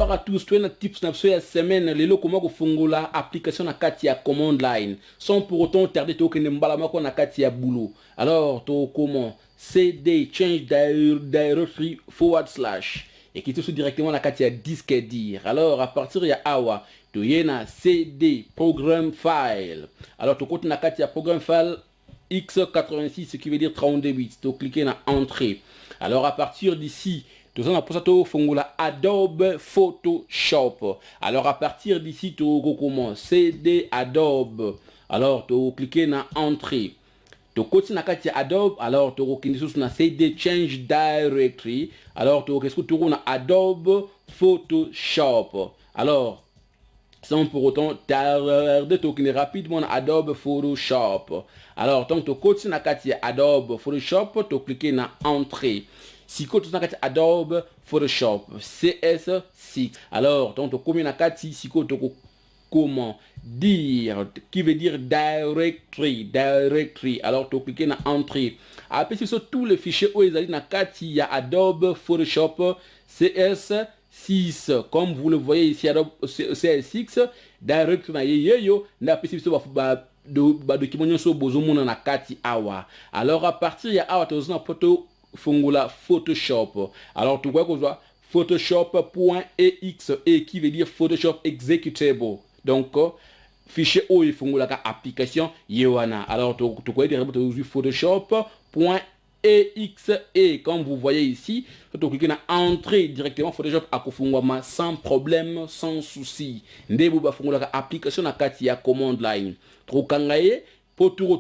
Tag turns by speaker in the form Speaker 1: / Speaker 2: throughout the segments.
Speaker 1: Bonsoir à tous, tu es notre tips na semaine, lelo comment kufungula application na kati ya command line, sans pour autant tarder to kende mbalama ko na kati ya boulot. Alors, to comment cd change directory / et qui te directement na kati ya disque dire. Alors, à partir ya awa, to yena cd program file. Alors, to côté na kati ya program file x86, ce qui veut dire 32 bits. To cliquer na entrée. Alors, à partir d'ici, tout ça, on fongula Adobe Photoshop. Alors, à partir d'ici, tu commences CD Adobe. Alors, tu cliques dans Entrée. Tu continues à Adobe. Alors, tu cliques sur CD Change Directory. Alors, tu cliques sur Adobe Photoshop. Alors, sans pour autant tarder, tu cliques rapidement dans Adobe Photoshop. Alors, tant que tu continues à Adobe Photoshop, tu cliques dans Entrée. Si tu as Adobe Photoshop CS6, alors donc tu combien nakati si tu comment dire qui veut dire directory alors tu cliques dans entrée après sur tous les fichiers où ils allaient nakati ya Adobe Photoshop CS6 comme vous le voyez ici Adobe CS6 directory na yeyo na pesi sur ba document so bozomona nakati awa alors à partir ya awa tu as photo fungula Photoshop. Alors tu vois que vois Photoshop.exe qui veut dire Photoshop executable. Donc fichier où il fungula ka application yewana. Alors tu vois dire Photoshop.exe comme vous voyez ici, tu cliquez dans entrée directement Photoshop à kufungwa sans problème, sans souci. Ndebu ba fungula ka application na kati ya command line. Trokangaye pour tout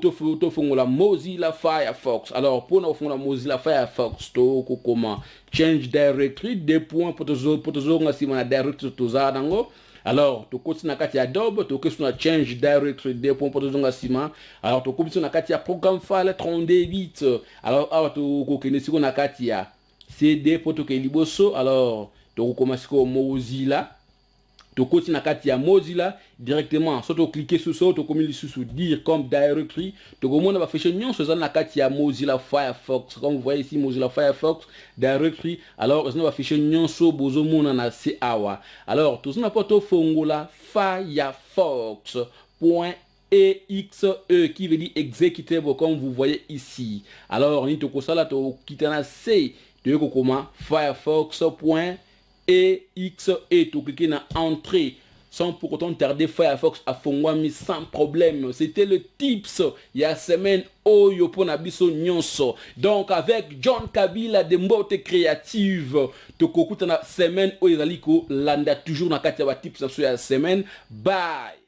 Speaker 1: la Mozilla Firefox. Alors pour nous la Mozilla Firefox, comment change directory des points pour toujours na directory to zadango. Alors tu continues na kati ya Adobe, tu cliques sur change directory des points pour toujours na alors tu continues na kati ya program file 32 bits. Alors tu cliques na kati ya CD pour que liboso. Alors tu commences ko Mozilla. Tu continues na kati ya Mozilla directement soit tu cliquer sur ça tu communiques sur dire comme directory tu commences à afficher non sur na kati ya Mozilla Firefox comme vous voyez ici Mozilla Firefox directory alors on va afficher non sur bozomona na awa alors tout ça n'a pas to fongula Firefox.exe qui veut dire executable comme vous voyez ici alors ni to ko sala to kitana c de comment Firefox.exe tu cliques dans entrée sans pour autant tarder Firefox à fongwami sans problème. C'était le tips il y a semaine oyo pona biso nyonso. Donc avec John Kabila de Mbote Créative to kokuta na semaine oyo zaliko landa toujours na kati ya tips ya semaine. Bye.